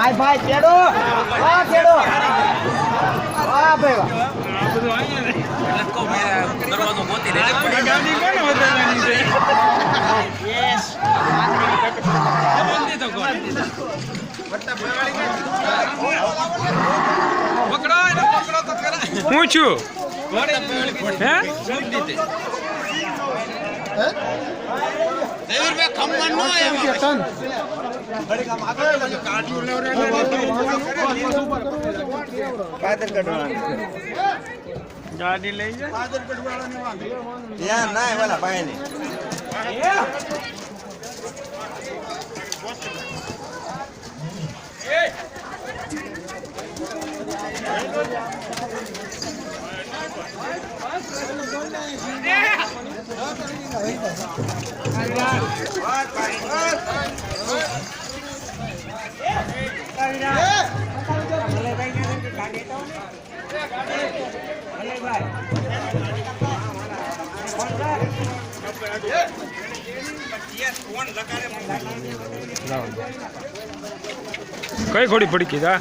ભાઈ ભાઈ ચેડો વાહ ચેડો વાહ ભાઈ વાહ લટકો દરવાજો ગોતી લે ગાડી કોને વધારવાની છે યસ બંધી તો કોણ વટ્ટા ભવાળી પકડો એને પકડો તો કરા હું છું હે દેવીર બે ખમણ નો એમાં બડી કામ આગળ કાઢ્યું લેવરે પાદર કઢવાળા ગાડી લઈ જા પાદર કઢવાળા ને વાંધો ત્યાં ના વાલા ભાઈ ને કઈ ઘોડી પડી કીધા